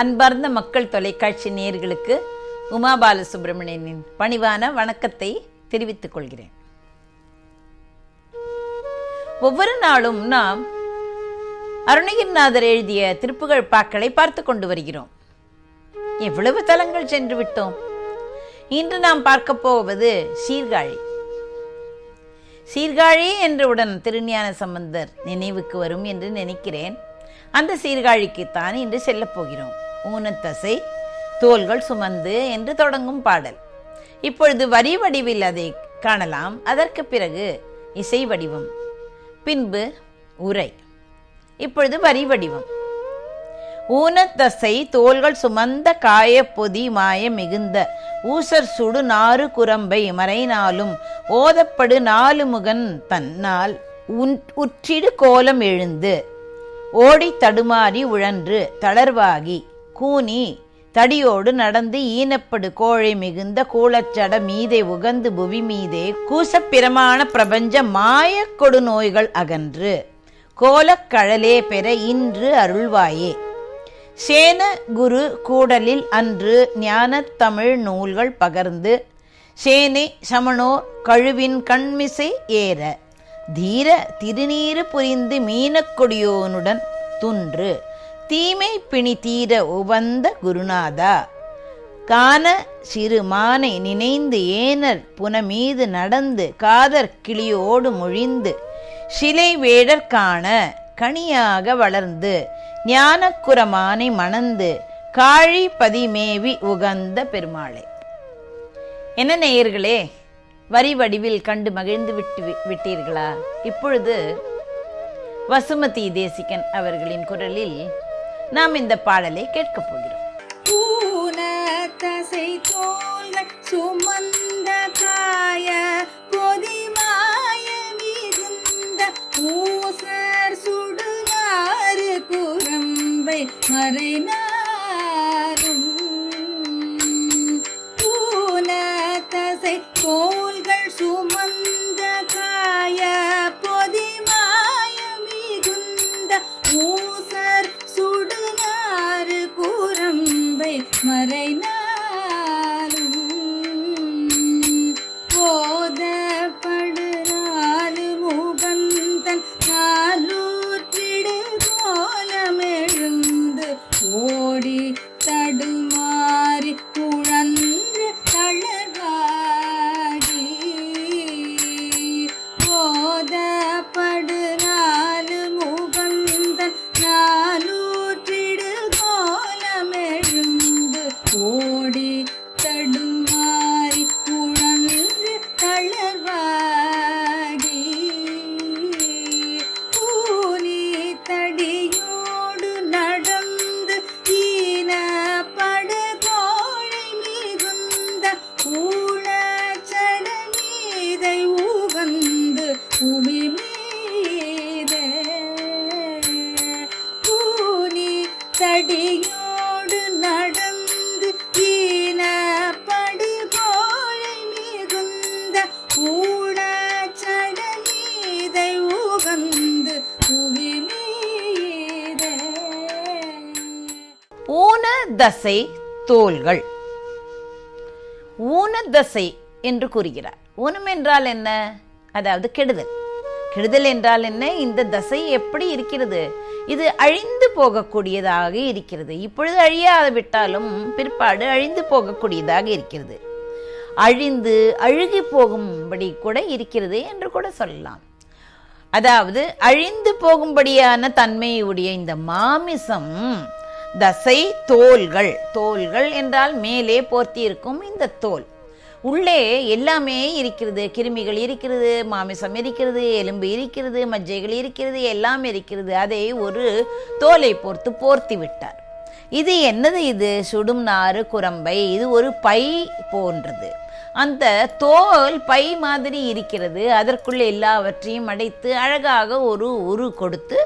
அன்பார்ந்த மக்கள் தொலைக்காட்சி நேயர்களுக்கு உமா பாலசுப்ரமணியனின் பணிவான வணக்கத்தை தெரிவித்துக் கொள்கிறேன். ஒவ்வொரு நாளும் நாம் அருணகிரிநாதர் எழுதிய திருப்புகழ் பாக்களை பார்த்து கொண்டு வருகிறோம். எவ்வளவு தலங்கள் சென்று விட்டோம். இன்று நாம் பார்க்க போவது சீர்காழி. சீர்காழி என்றவுடன் திருஞான சம்பந்தர் நினைவுக்கு வரும் என்று நினைக்கிறேன். அந்த சீர்காழிக்குத்தான் இன்று செல்லப் போகிறோம். ஊனத்தசை தோள்கள் சுமந்து என்று தொடங்கும் பாடல். இப்பொழுது வரி வடிவில் அதை காணலாம். அதற்கு பிறகு இசை வடிவம், பின்பு உரை. இப்பொழுது வரி வடிவம். ஊனத்தசை தோள்கள் சுமந்த காய பொதி மாய மிகுந்த ஊசர் சுடு நாறு குரம்பை மறைநாளும் ஓதப்படு நாலு முகன் தன்னால் உற்றிடு கோலம் எழுந்து ஓடி தடுமாறி உழன்று தளர்வாகி கூனி தடியோடு நடந்து ஈனப்படு கோழை மிகுந்த கூளச்சட மீதே உகந்து புவி மீதே கூசப்பிரமாண பிரபஞ்ச மாய கொடு நோய்கள் அகன்று கோலக்கழலே பெற இன்று அருள்வாயே. சேன குரு கூடலில் அன்று ஞான தமிழ் நூல்கள் பகர்ந்து சேனை சமணோ கழுவின் கண்மிசை ஏற தீர திருநீறு புரிந்து மீனக்கொடியோனுடன் துன்று தீமை பிணி தீர உவந்த குருநாதா கான சிறு மானை நினைந்து ஏனர் புனமீது நடந்து காதற் கிளியோடு மொழிந்து சிலை வேடற் காண கனியாக வளர்ந்து ஞானக்குரமானை மணந்து காழி பதிமேவி உகந்த பெருமாளே. என்ன நேயர்களே, வரி வடிவில் கண்டு மகிழ்ந்து விட்டீர்களா? இப்பொழுது வசுமதி தேசிகன் அவர்களின் குரலில் நாம் இந்த பாடலை கேட்கப் போகிறோம். ஊனத்தசை தோள்கள் சுமந்த காய பொதிமாய மிகுந்த ஊசர் சுடுகாறு குரம்பை மறைநாளும் ஊனத்தசை தோள்கள் சுமந்த காய பொதிமாய மிகுந்த ஊசர் சுடுகாறு குரம்பை மறைநாளும் ஓதப்படு நாலு முகந்தன் நாலூற்றிடு கோலமெழுந்து ஓடி தடுமாறி உழன்று தளர்வாகி ஓதப்படு நாலு முகந்தன் நாலூற்றிடு கோலமெழுந்து ஓடி தடுமாறி உழன்று தளர்வாகி கூனி தடியோடு நடந்து ஈனப்படு கோழை மிகுந்த ஊழச்சட மீதை உகந்து புவி மீதே கூனி தடியோடு நடந்து ஈனப்படு கோழை மிகுந்த ஊழச்சட மீதை உகந்து புவி மீதே. ஊனதசை தோள்கள். ஊனதசை என்று கூறுகிறார். ஊனம் என்றால் என்ன? அதாவது கெடுதல். கெடுதல் என்றால் என்ன? இந்த தசை எப்படி இருக்கிறது? இது அழிந்து போகக்கூடியதாக இருக்கிறது. இப்பொழுது அழியாது விட்டாலும் பிற்பாடு அழிந்து போகக்கூடியதாக இருக்கிறது. அழிந்து அழுகி போகும்படி கூட இருக்கிறது என்று கூட சொல்லலாம். அதாவது அழிந்து போகும்படியான தன்மையுடைய இந்த மாமிசம் தசை தோள்கள். தோள்கள் என்றால் மேலே போர்த்தி இருக்கும் இந்த தோல். உள்ளே எல்லாமே இருக்கிறது. கிருமிகள் இருக்கிறது, மாமிசம் இருக்கிறது, எலும்பு இருக்கிறது, மஜ்ஜைகள் இருக்கிறது, எல்லாம் இருக்கிறது. அதை ஒரு தோலை போர்த்தி விட்டார். இது என்னது? இது சுடும் நாறு குரம்பை. இது ஒரு பை போன்றது. அந்த தோல் பை மாதிரி இருக்கிறது. அதற்குள்ள எல்லாவற்றையும் அடைத்து அழகாக ஒரு உரு கொடுத்து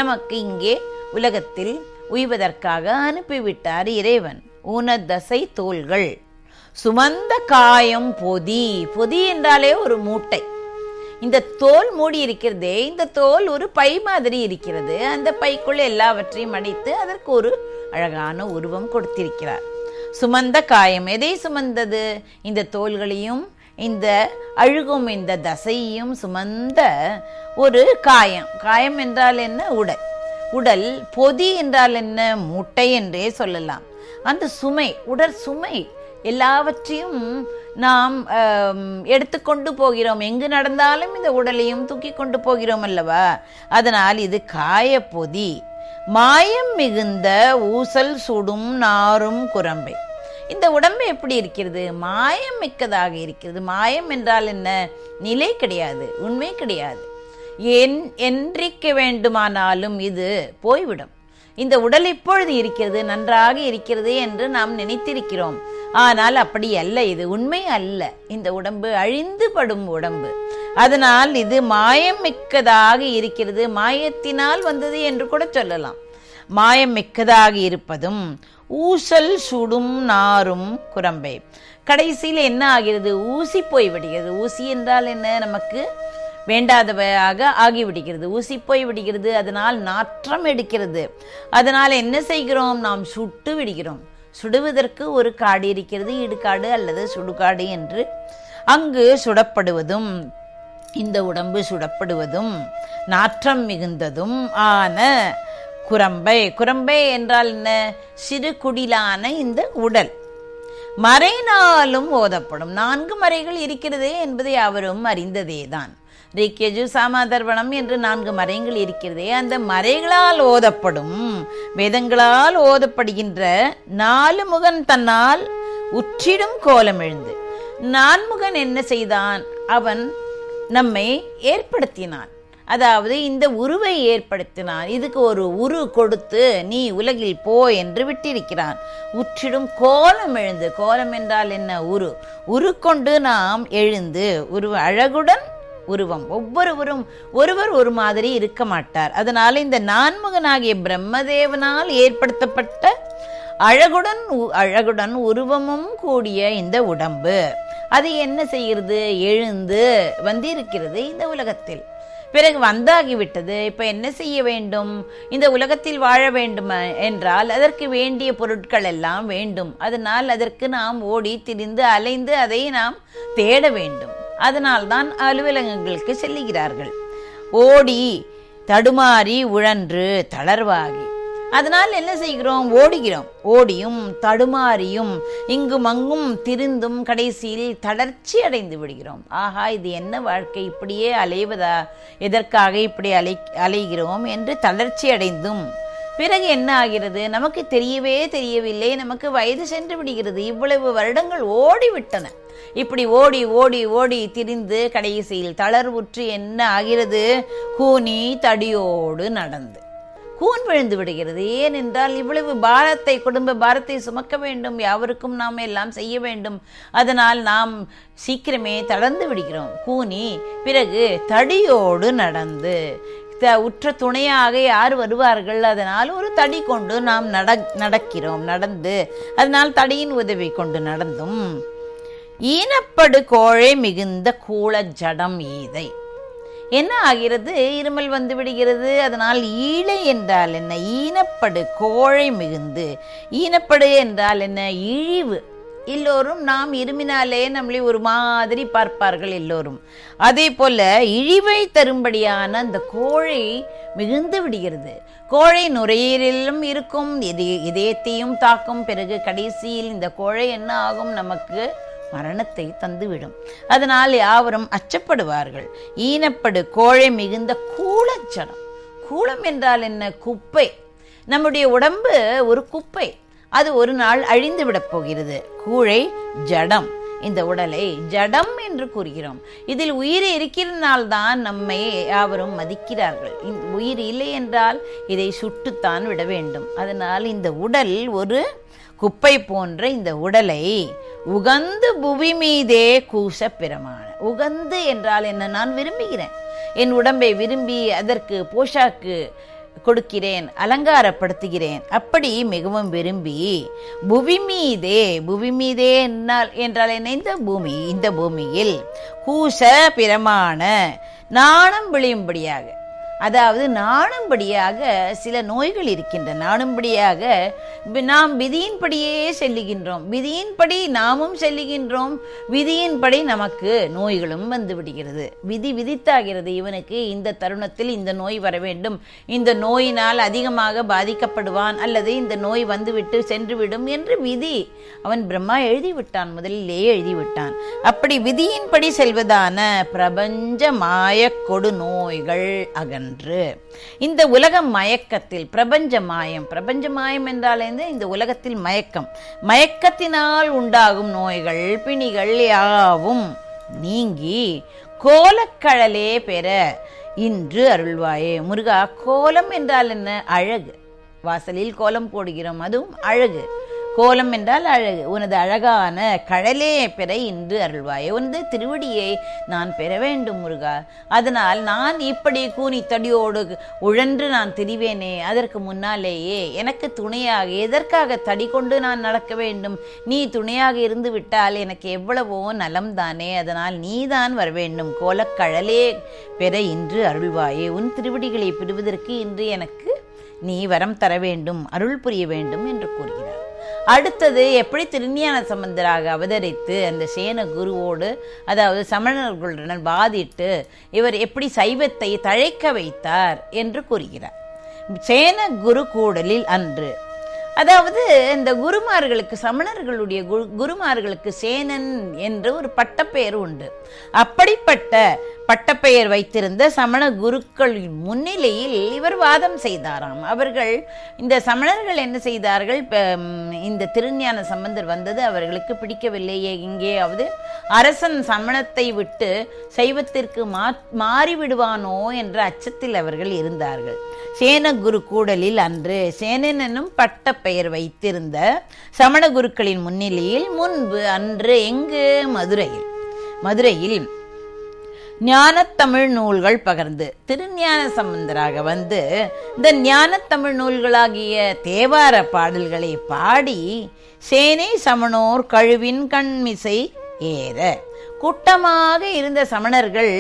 நமக்கு இங்கே உலகத்தில் உய்வதற்காக அனுப்பிவிட்டார் இறைவன். ஊனதசை தோள்கள் சுமந்த காயம் பொதி. பொதி என்றாலே ஒரு மூட்டை. இந்த தோல் மூடி இருக்கிறதே, இந்த தோல் ஒரு பை மாதிரி இருக்கிறது. அந்த பைக்குள்ள எல்லாவற்றையும் அடைத்து அதற்கு ஒரு அழகான உருவம் கொடுத்திருக்கிறார். சுமந்த காயம் எதை சுமந்தது? இந்த தோள்களையும் இந்த அழுகும் இந்த தசையையும் சுமந்த ஒரு காயம். காயம் என்றால் என்ன? உடல். உடல் பொதி என்றால் என்ன? மூட்டை என்றே சொல்லலாம். அந்த சுமை, உடல் சுமை எல்லாவற்றையும் நாம் எடுத்துக்கொண்டு போகிறோம். எங்கு நடந்தாலும் இந்த உடலையும் தூக்கி கொண்டு போகிறோம் அல்லவா? அதனால் இது காய பொதி. மாயம் மிகுந்த ஊசல் சுடும் நாரும் குரம்பை. இந்த உடம்பு எப்படி இருக்கிறது? மாயம் மிக்கதாக இருக்கிறது. மாயம் என்றால் என்ன? நிலை கிடையாது, உண்மை கிடையாது. என்றைக்கு வேண்டுமானாலும் இது போய்விடும். இந்த உடல் இப்பொழுது இருக்கிறது, நன்றாக இருக்கிறது என்று நாம் நினைத்திருக்கிறோம். ஆனால் அப்படி அல்ல, இது உண்மை அல்ல. இந்த உடம்பு அழிந்து படும் உடம்பு. அதனால் இது மாயம் மிக்கதாக இருக்கிறது. மாயத்தினால் வந்தது என்று கூட சொல்லலாம். மாயம் மிக்கதாக இருப்பதும் ஊசல் சுடும் நாரும் குரம்பை. கடைசியில் என்ன ஆகிறது? ஊசி போய்விடுகிறது. ஊசி என்றால் என்ன? நமக்கு வேண்டாதவையாக ஆகிவிடுகிறது. ஊசி போய் விடுகிறது. அதனால் நாற்றம் எடுக்கிறது. அதனால் என்ன செய்கிறோம்? நாம் சுட்டு விடுகிறோம். சுடுவதற்கு ஒரு காடு இருக்கிறது, இடுகாடு அல்லது சுடுகாடு என்று. அங்கு சுடப்படுவதும் இந்த உடம்பு சுடப்படுவதும் நாற்றம் மிகுந்ததும் ஆன குரம்பை. குரம்பை என்றால் என்ன? சிறு குடிலான இந்த உடல் மறைனாலும் ஓதப்படும். 4 மறைகள் இருக்கிறதே என்பதை அவரும் அறிந்ததேதான். ரிக்கெஜு சாமாதர்வணம் என்று 4 மறைகள் இருக்கிறதே, அந்த மறைகளால் ஓதப்படும், வேதங்களால் ஓதப்படுகின்ற 4 முகன் தன்னால் உற்றிடும் கோலம் எழுந்து. 4 முகன் என்ன செய்தான்? அவன் நம்மை ஏற்படுத்தினான். அதாவது இந்த உருவை ஏற்படுத்தினான். இதுக்கு ஒரு உரு கொடுத்து நீ உலகில் போ என்று விட்டிருக்கிறான். உற்றிடும் கோலம் எழுந்து. கோலம் என்றால் என்ன? உரு. உரு கொண்டு நாம் எழுந்து அழகுடன் உருவம். ஒவ்வொருவரும் ஒருவர் ஒரு மாதிரி இருக்க மாட்டார். அதனால இந்த 4 முகனாகிய பிரம்மதேவனால் ஏற்படுத்தப்பட்ட அழகுடன் உருவமும் கூடிய இந்த உடம்பு அது என்ன செய்கிறது? எழுந்து வந்திருக்கிறது இந்த உலகத்தில். பிறகு வந்தாகிவிட்டது. இப்ப என்ன செய்ய வேண்டும்? இந்த உலகத்தில் வாழ வேண்டும் என்றால் அதற்கு வேண்டிய பொருட்கள் எல்லாம் வேண்டும். அதனால் அதற்கு நாம் ஓடி திரிந்து அலைந்து அதை நாம் தேட வேண்டும். அதனால்தான் அலுவலகங்களுக்கு செல்லுகிறார்கள். ஓடி தடுமாறி உழன்று தளர்வாகி. அதனால் என்ன செய்கிறோம்? ஓடுகிறோம். ஓடியும் தடுமாறியும் இங்கும் அங்கும் திரிந்தும் கடைசியில் தளர்ச்சி அடைந்து விடுகிறோம். ஆஹா, இது என்ன வாழ்க்கை? இப்படியே அலைவதா? எதற்காக இப்படி அலைகிறோம் என்று தளர்ச்சி அடைந்தும் பிறகு என்ன ஆகிறது? நமக்கு தெரியவில்லை. நமக்கு வயது சென்று விடுகிறது. இவ்வளவு வருடங்கள் ஓடிவிட்டன. இப்படி ஓடி ஓடி ஓடி திரிந்து கடைசியில் தளர்வுற்று என்ன ஆகிறது? கூனி தடியோடு நடந்து கூன் விழுந்து விடுகிறது. ஏனென்றால் இவ்வளவு பாரத்தை, குடும்ப பாரத்தை சுமக்க வேண்டும், யாவருக்கும் நாம் எல்லாம் செய்ய வேண்டும். அதனால் நாம் சீக்கிரமே தளர்ந்து விடுகிறோம். கூனி பிறகு தடியோடு நடந்து, உற்ற துணையாக யார் வருவார்கள்? அதனால் ஒரு தடி கொண்டு நாம் நடந்து அதனால் தடியின் உதவி கொண்டு நடந்தும் ஈனப்படு கோழை மிகுந்த கூள ஜடம் ஈதை. என்ன ஆகிறது? இருமல் வந்து விடுகிறது. அதனால் ஈழை என்றால் என்ன? ஈனப்படு கோழை மிகுந்து. ஈனப்படு என்றால் என்ன? இழிவு. எல்லோரும் நாம் இருமினாலே நம்மளை ஒரு மாதிரி பார்ப்பார்கள் எல்லோரும். அதே போல இழிவை தரும்படியான அந்த கோழை மிகுந்து விடுகிறது. கோழை நுரையீரலிலும் இருக்கும், இதயத்தையும் தாக்கும். பிறகு கடைசியில் இந்த கோழை என்ன ஆகும்? நமக்கு மரணத்தை தந்துவிடும். அதனால் யாவரும் அச்சப்படுவார்கள். ஈனப்படு கோழை மிகுந்த கூளச்சடம். கூளம் என்றால் என்ன? குப்பை. நம்முடைய உடம்பு ஒரு குப்பை. அது ஒரு நாள் அழிந்து விடப் போகிறது. கூழை ஜடம். இந்த உடலை ஜடம் என்று கூறுகிறோம். இதில் உயிர் இருக்கிறதுனால்தான் நம்மை யாவரும் மதிக்கிறார்கள். உயிர் இல்லை என்றால் இதை சுட்டுத்தான் விட வேண்டும். அதனால் இந்த உடல் ஒரு குப்பை போன்ற இந்த உடலை உகந்து புவி மீதே கூச பிரமாண. உகந்து என்றால் என்ன? நான் விரும்புகிறேன். என் உடம்பை விரும்பி அதற்கு போஷாக்கு கொடுக்கிறேன், அலங்காரப்படுத்துகிறேன். அப்படி மிகவும் விரும்பி புவி மீதே என்றால் என்ன? இந்த பூமியில் கூச பிரமாண நாணம் விளையும்படியாக. அதாவது நாணும்படியாக சில நோய்கள் இருக்கின்றன. நாணும்படியாக நாம் விதியின்படியே செல்லுகின்றோம், விதியின்படி நாமும் செல்லுகின்றோம், விதியின்படி நமக்கு நோய்களும் வந்து விடுகிறது. விதி விதித்தாகிறது, இவனுக்கு இந்த தருணத்தில் இந்த நோய் வர வேண்டும், இந்த நோயினால் அதிகமாக பாதிக்கப்படுவான், அல்லது இந்த நோய் வந்துவிட்டு சென்றுவிடும் என்று விதி அவன் பிரம்மா எழுதிவிட்டான், முதலிலேயே எழுதிவிட்டான். அப்படி விதியின்படி செல்வதான பிரபஞ்ச மாய கொடு நோய்கள் அகன்று இந்த உலகம் மயக்கத்தில் பிரபஞ்ச மாயம். பிரபஞ்ச மாயம் என்றால் இந்த உலகத்தில் மயக்கம், மயக்கத்தினால் உண்டாகும் நோய்கள் பிணிகள் யாவும் நீங்கி கோலக்கழலே பெற இன்று அருள்வாயே. முருகா, கோலம் என்றால் என்ன? அழகு. வாசலில் கோலம் போடுகிறோம், அதுவும் அழகு. கோலம் என்றால் அழகு. உனது அழகான கழலே பெற இன்று அருள்வாயே. உனது திருவடியை நான் பெற வேண்டும் முருகா. அதனால் நான் இப்படி கூனி தடியோடு உழன்று நான் திரிவேனே, அதற்கு முன்னாலேயே எனக்கு துணையாக, எதற்காக தடி கொண்டு நான் நடக்க வேண்டும்? நீ துணையாக இருந்து விட்டால் எனக்கு எவ்வளவோ நலம் தானே. அதனால் நீதான் வர வேண்டும். கோலக்கழலே பெற இன்று அருள்வாயே. உன் திருவடிகளை பெறுவதற்கு இன்று எனக்கு நீ வரம் தர வேண்டும், அருள் புரிய வேண்டும் என்று கூறுகிறார். அடுத்தது எப்படி திருஞான சம்பந்தராக அவதரித்து அந்த சேன குருவோடு, அதாவது சமணர்களுடன் வாதிட்டு இவர் எப்படி சைவத்தை தழைக்க வைத்தார் என்று கூறுகிறார். சேன குரு கூடலில் அன்று, அதாவது இந்த குருமார்களுக்கு, சமணர்களுடைய குருமார்களுக்கு சேனன் என்று ஒரு பட்டப்பெயர் உண்டு. அப்படிப்பட்ட பட்டப்பெயர் வைத்திருந்த சமண குருக்களின் முன்னிலையில் இவர் வாதம் செய்தாராம். அவர்கள், இந்த சமணர்கள் என்ன செய்தார்கள்? இந்த திருஞான சம்பந்தர் வந்தது அவர்களுக்கு பிடிக்கவில்லை. எங்கேயாவது அரசன் சமணத்தை விட்டு சைவத்திற்கு மாறிவிடுவானோ என்ற அச்சத்தில் அவர்கள் இருந்தார்கள். சேன குரு கூடலில் அன்று சேனன் என்னும் பட்ட பெயர் வைத்திருந்த சமண குருக்களின் முன்னிலையில் முன்பு அன்று எங்கு? மதுரையில் ஞானத்தமிழ் நூல்கள் பகர்ந்து திருஞான சம்பந்தராக வந்து இந்த ஞானத்தமிழ் நூல்களாகிய தேவார பாடல்களை பாடி சேனை சமணோர் கழுவின் கண்மிசை ஏற, கூட்டமாக இருந்த சமணர்கள்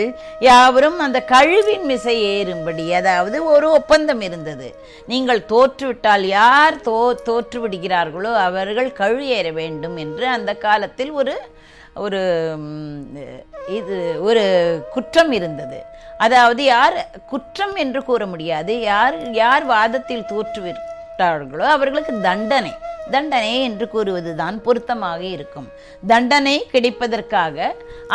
யாவரும் அந்த கழுவின் மிசை ஏறும்படி, அதாவது ஒரு ஒப்பந்தம் இருந்தது. நீங்கள் தோற்றுவிட்டால், யார் தோற்று விடுகிறார்களோ அவர்கள் கழு ஏற வேண்டும் என்று அந்த காலத்தில் ஒரு குற்றம் இருந்தது. அதாவது யார் குற்றம் என்று கூற முடியாது, யார் வாதத்தில் தோற்றுவிட்டார்களோ அவர்களுக்கு தண்டனை என்று கூறுவதுதான் பொருத்தமாக இருக்கும். தண்டனை கிடைப்பதற்காக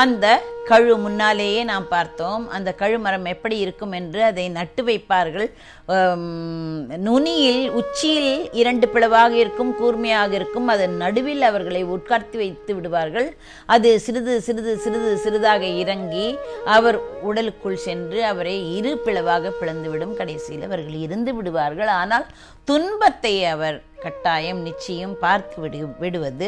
அந்த கழு, முன்னாலேயே நாம் பார்த்தோம் அந்த கழுமரம் எப்படி இருக்கும் என்று, அதை நட்டு வைப்பார்கள். நுனியில் உச்சியில் 2 பிளவாக இருக்கும், கூர்மையாக இருக்கும். அதன் நடுவில் அவர்களை உட்கார்த்தி வைத்து விடுவார்கள். அது சிறிதாக இறங்கி அவர் உடலுக்குள் சென்று அவரை 2 பிளவாக பிளந்துவிடும். கடைசியில் அவர்கள் இருந்து விடுவார்கள். ஆனால் துன்பத்தை அவர் கட்டாயம் நிச்சயம் பார்த்து விடுவது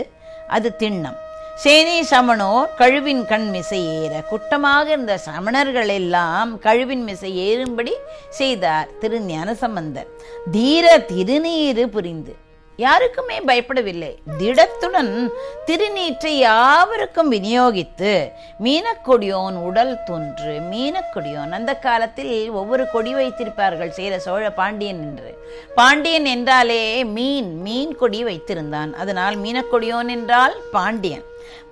அது திண்ணம். சேனை சமணோர் கழுவின் கண் மிசை ஏற, குட்டமாக இருந்த சமணர்கள் எல்லாம் கழுவின் மிசை ஏறும்படி செய்தார் திருஞான சம்பந்தர். தீர திருநீறு புரிந்து, யாருக்குமே பயப்படவில்லை, திடத்துடன் திருநீற்றை யாவருக்கும் விநியோகித்து, மீனக்கொடியோன் உடல் தோன்று. மீனக்கொடியோன், அந்த காலத்தில் ஒவ்வொரு கொடி வைத்திருப்பார்கள், சேர சோழ பாண்டியன் என்று. பாண்டியன் என்றாலே மீன் கொடி வைத்திருந்தான். அதனால் மீனக்கொடியோன் என்றால்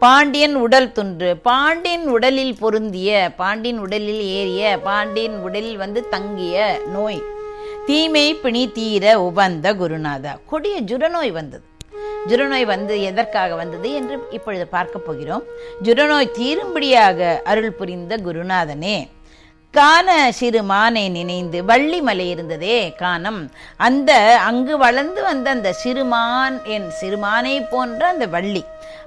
பாண்டியன் உடல் துன்று. பாண்டியன் உடலில் பொருந்திய, பாண்டியன் உடலில் ஏறிய, பாண்டியன் உடலில் வந்து தங்கிய நோய் தீமை பிணி தீர உபந்த குருநாதா. கொடிய ஜுரநோய் வந்தது. ஜுரநோய் எதற்காக வந்தது என்று இப்பொழுது பார்க்க போகிறோம். ஜுரநோய் தீரும்படியாக அருள் புரிந்த குருநாதனே, காண சிறு மானை நினைந்து, வள்ளி மலை இருந்ததே காணம், அங்கு வளர்ந்து வந்த அந்த சிறுமானை போன்ற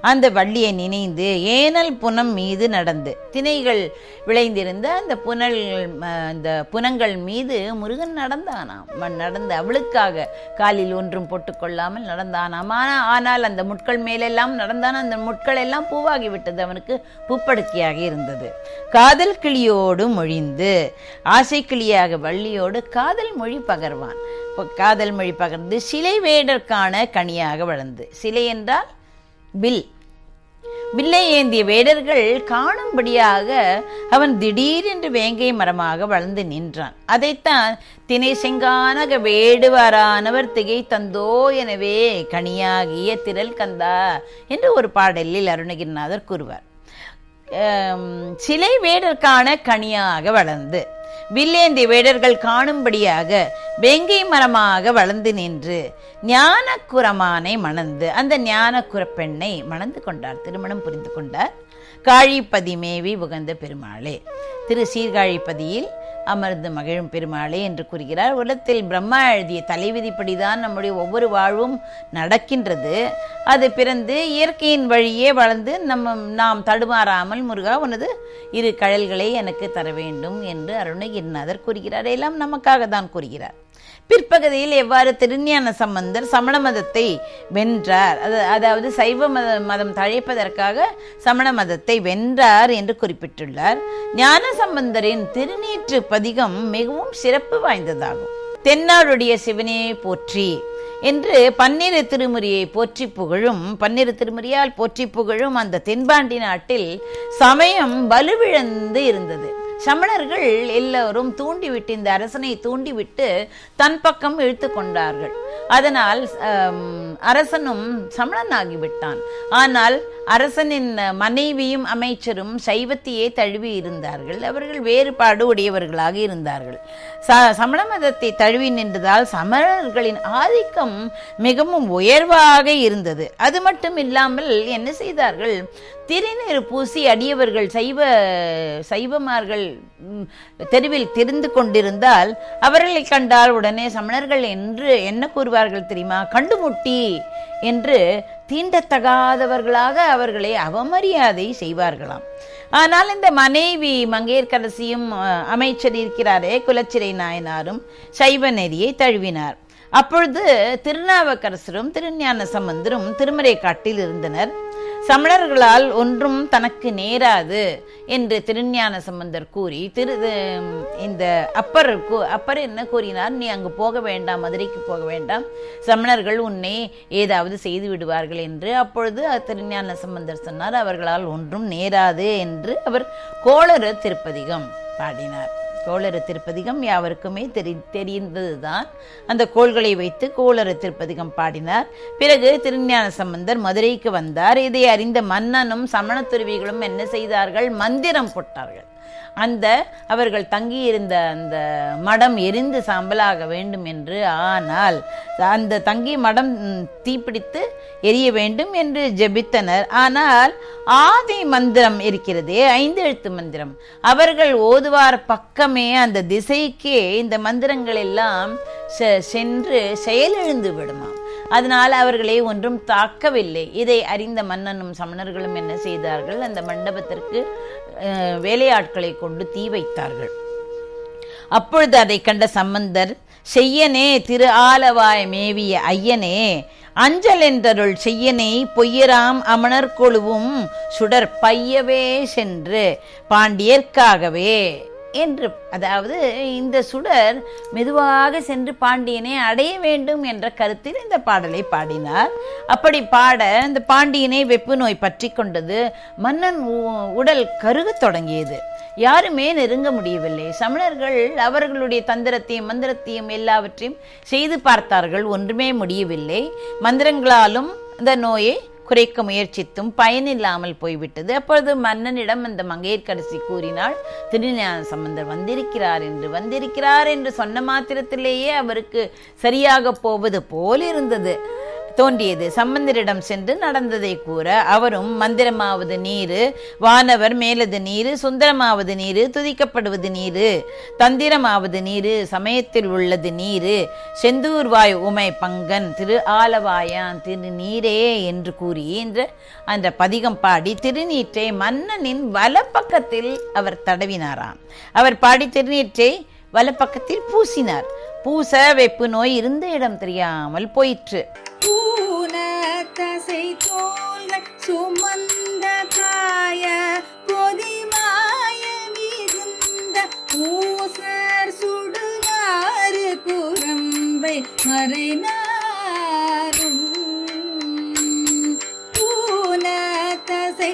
அந்த வள்ளியை நினைந்து, ஏனல் புனம் மீது நடந்து, திணைகள் விளைந்திருந்த அந்த புனங்கள் மீது முருகன் நடந்து அவளுக்காக காலில் ஒன்றும் போட்டுக்கொள்ளாமல் நடந்தானாம். ஆனால் அந்த முட்கள் மேலெல்லாம் நடந்தான். அந்த முட்கள் எல்லாம் பூவாகிவிட்டது, அவனுக்கு பூப்படுக்கையாக இருந்தது. காதல் கிளியோடு மொழிந்து, ஆசை கிளியாக வள்ளியோடு காதல் மொழி பகர்வான். காதல் மொழி பகர்ந்து சிலை வேடற்கான கனியாக வளர்ந்து, சிலை என்றால் வில், வில்லை ஏந்திய வேடர்கள் காணும்படியாக அவன் திடீரென்று வேங்கை மரமாக வளர்ந்து நின்றான். அதைத்தான் தினை செங்கானக வேடுவாரானவர் திகை தந்தோ எனவே கனியாகிய திரள் கந்தா என்று ஒரு பாடலில் அருணகிரிநாதர் கூறுவார். சிலை வேடற்கான கனியாக வளர்ந்து வில்லேந்தி வேடர்கள் காணும்படியாக வேங்கை மரமாக வளர்ந்து நின்று ஞானக்குரமானை மணந்து அந்த ஞானக்குர பெண்ணை மணந்து கொண்டார், திருமணம் புரிந்து கொண்டார். காழிப்பதி மேவி உகந்த பெருமாளே, திரு சீர்காழிப்பதியில் அமர்ந்து மகிழும் பெருமாளே என்று கூறுகிறார். உலகத்தில் பிரம்மா எழுதிய தலைவிதிப்படிதான் நம்முடைய ஒவ்வொரு வாழ்வும் நடக்கின்றது. அது பிறந்து இயற்கையின் வழியே வளர்ந்து நாம் தடுமாறாமல் முருகா உனது இரு கழல்களை எனக்கு தர வேண்டும் என்று அருணகிரிநாதர் கூறுகிறார். எல்லாம் நமக்காக தான் கூறுகிறார். பிற்பகுதியில் எவ்வாறு திருஞான சம்பந்தர் சமண மதத்தை வென்றார், அதாவது சைவ மதம் தழைப்பதற்காக சமண மதத்தை வென்றார் என்று குறிப்பிட்டுள்ளார். ஞான சம்பந்தரின் திருநீற்று பதிகம் மிகவும் சிறப்பு வாய்ந்ததாகும். தென்னாடுடைய சிவனே போற்றி என்று பன்னிரு திருமுறையை போற்றி புகழும், பன்னிரு திருமுறையால் போற்றி புகழும் அந்த தென்பாண்டி நாட்டில் சமயம் வலுவிழந்து இருந்தது. சமணர்கள் எல்லோரும் தூண்டிவிட்டு, இந்த அரசனை தூண்டிவிட்டு தன் பக்கம் இழுத்து கொண்டார்கள். அதனால் அரசனும் சமணனாகிவிட்டான். ஆனால் அரசனின் மனைவியும் அமைச்சரும் சைவத்தையே தழுவி இருந்தார்கள். அவர்கள் வேறுபாடு உடையவர்களாக இருந்தார்கள். சமண மதத்தை தழுவி நின்றதால் சமணர்களின் ஆதிக்கம் மிகவும் உயர்வாக இருந்தது. அது மட்டும் இல்லாமல் என்ன செய்தார்கள், திருநீர் பூசி அடியவர்கள் சைவமார்கள் தெருவில் தெரிந்து கொண்டிருந்தால் அவர்களை கண்டால் உடனே சமணர்கள் என்று என்ன கூறுவார்கள் தெரியுமா, கண்டுமுட்டி என்று தீண்டத்தகாதவர்களாக அவர்களை அவமரியாதை செய்வார்களாம். ஆனால் இந்த மனைவி மங்கையர்க்கரசியும் அமைச்சர் இருக்கிறாரே குலச்சிறை நாயனாரும் சைவ நெறியை தழுவினார். அப்பொழுது திருநாவுக்கரசரும் திருஞான சம்பந்தரும் திருமறை காட்டில் இருந்தனர். சமணர்களால் ஒன்றும் தனக்கு நேராது என்று திருஞான சம்பந்தர் கூறி இந்த அப்பர் என்ன கூறினார், நீ அங்கு போக வேண்டாம், மதுரைக்கு போக வேண்டாம், சமணர்கள் உன்னை ஏதாவது செய்து விடுவார்கள் என்று. அப்பொழுது திருஞான சம்பந்தர் சொன்னார், அவர்களால் ஒன்றும் நேராது என்று அவர் கோளறு திருப்பதிகம் பாடினார். கோளறு திருப்பதிகம் யாவருக்குமே தெரிந்ததுதான். அந்த கோள்களை வைத்து கோளறு திருப்பதிகம் பாடினார். பிறகு திருஞான சம்பந்தர் மதுரைக்கு வந்தார். இதை அறிந்த மன்னனும் சமண துறவிகளும் என்ன செய்தார்கள், மந்திரம் போட்டார்கள். அவர்கள் தங்கியிருந்த அந்த மடம் எரிந்து சாம்பலாக வேண்டும் என்று. ஆனால் அந்த தங்கிய மடம் தீப்பிடித்து எரிய வேண்டும் என்று ஜெபித்தனர். ஆனால் ஆதி மந்திரம் இருக்கிறதே, 5 எழுத்து மந்திரம், அவர்கள் ஓதுவார் பக்கமே அந்த திசைக்கே இந்த மந்திரங்கள் எல்லாம் சென்று செயலிழந்து விடுமாம். அதனால் அவர்களை ஒன்றும் தாக்கவில்லை. இதை அறிந்த மன்னனும் சமணர்களும் என்ன செய்தார்கள், அந்த மண்டபத்திற்கு வேலையாட்களை கொண்டு தீ வைத்தார்கள். அப்பொழுது அதை கண்ட சம்பந்தர், செய்யனே திரு ஆலவாய் மேவிய ஐயனே, அஞ்சல் என்றருள் செய்யனை பொய்யராம் அமணர் கொழுவும் சுடர் பையவே சென்று பாண்டியர்க்காகவே என்று, அதாவது இந்த சுடர் மெதுவாக சென்று பாண்டியனை அடைய வேண்டும் என்ற கருத்தில் இந்த பாடலை பாடினார். அப்படி பாட இந்த பாண்டியனை வெப்பு நோய் பற்றி கொண்டது. மன்னன் உடல் கருகத் தொடங்கியது. யாருமே நெருங்க முடியவில்லை. சமணர்கள் அவர்களுடைய தந்திரத்தையும் மந்திரத்தையும் எல்லாவற்றையும் செய்து பார்த்தார்கள், ஒன்றுமே முடியவில்லை. மந்திரங்களாலும் இந்த நோயை குறைக்க முயற்சித்தும் பயனில்லாமல் போய்விட்டது. அப்பொழுது மன்னனிடம் அந்த மங்கையர்க்கரசி கூறினாள், திருஞான சம்பந்தர் வந்திருக்கிறார் என்று சொன்ன மாத்திரத்திலேயே அவருக்கு சரியாக போவது போல் தோன்றியது. சம்பந்தரிடம் சென்று நடந்ததை கூற அவரும் மந்திரமாவது நீரு, வானவர் மேலது நீரு, சுந்தரமாவது நீரு, துதிக்கப்படுவது நீரு, தந்திரமாவது நீரு, சமயத்தில் உள்ளது நீரு, செந்தூர்வாய் உமை பங்கன் திரு ஆலவாயான் திரு நீரே என்று கூறி அந்த பதிகம் பாடி திருநீற்றை மன்னனின் வலப்பக்கத்தில் அவர் தடவினாராம். அவர் பாடி திருநீற்றை வலப்பக்கத்தில் பூசினார். பூச வெப்பு நோய் இருந்த இடம் தெரியாமல் போயிற்று. தசை தோள்கள் சுமந்த காய பொதிமாய மிகுந்த ஊசர் சுடுகாறு குரம்பை மறைனாரும் பூன தசை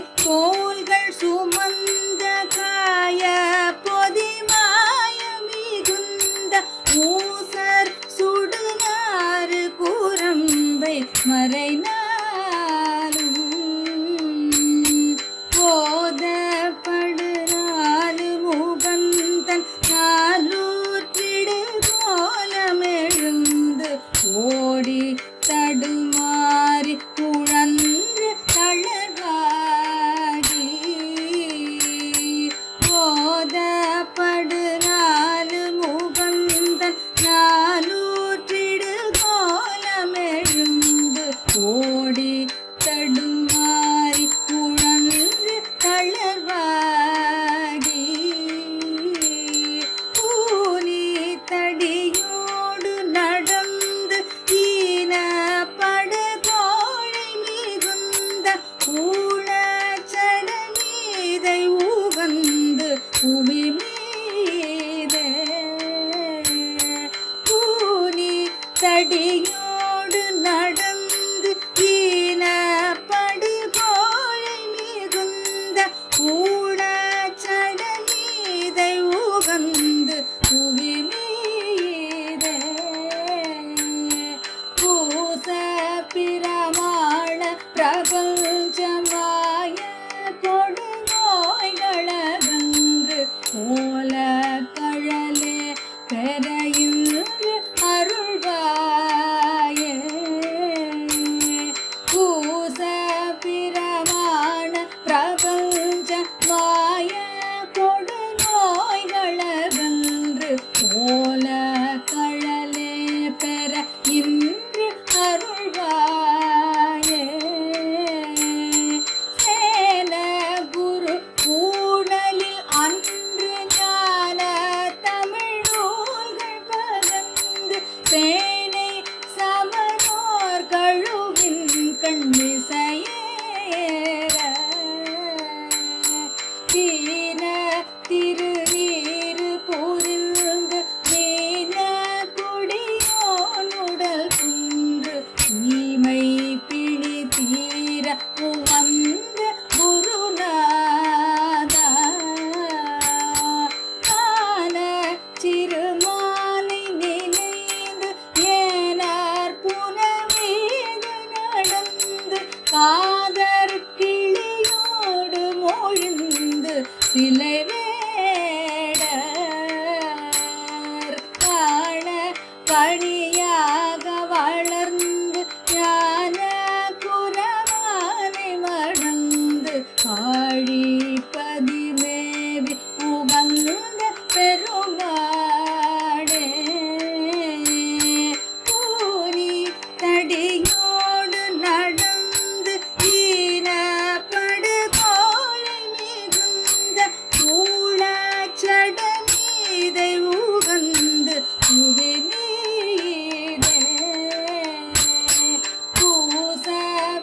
பிரபஞ்சமாய கொடுநோய்களகன்று ஓல கழலே பெறையுன்று அருள்வாயே பூச பிரமாண பிரபஞ்சமாய கொடுநோய்களகன்று ஓல கழலே பெற இன்று அருள்வாயே சேன குரு கூடலில் அன்று ஞான தமிழ் நூல்கள் பகந்து சேனை சமனோர் கழுவின் கண்மிசையேற தீன திருநீரு புரிந்து மீன குடியோனுடல் குன்று நீமை பிணி தீர உவந்த குருநாதா கான சிறுமாலை நினைந்து ஏனார் புனமீது நடந்து காதர் கிளியோடு மொழிந்து சிலை வேடர் காண கணியாக வளர்ந்து ஞான குரவானை மடந்து ஆழிப்பதி மேவி உகந்த பெருமாடே பூரி தடியோடு நடந்து ஈனப்படு கோலை மிகுந்த ஊழச்சட மீதை உகந்து உதிமீடே பூச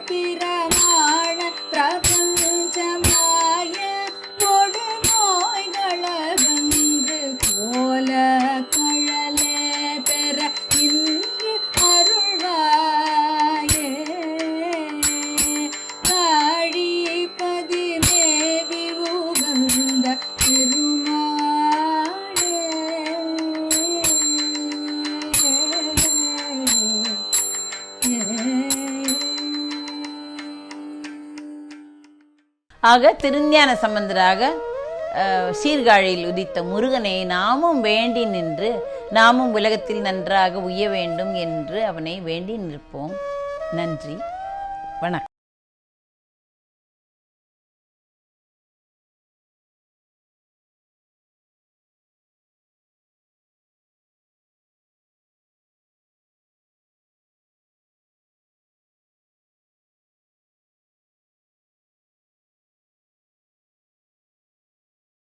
பிரமாண பிரபஞ்சமாய கொடு நோய்களகன்று கோல கழலே பெற இன்று அருள்வாயே காழிபதி மேவி உகந்த திருமாடே ஆக திருஞான சம்பந்தராக சீர்காழியில் உதித்த முருகனை நாமும் வேண்டி நின்று நாமும் உலகத்தில் நன்றாக உய்ய வேண்டும் என்று அவனை வேண்டி நிற்போம். நன்றி, வணக்கம்.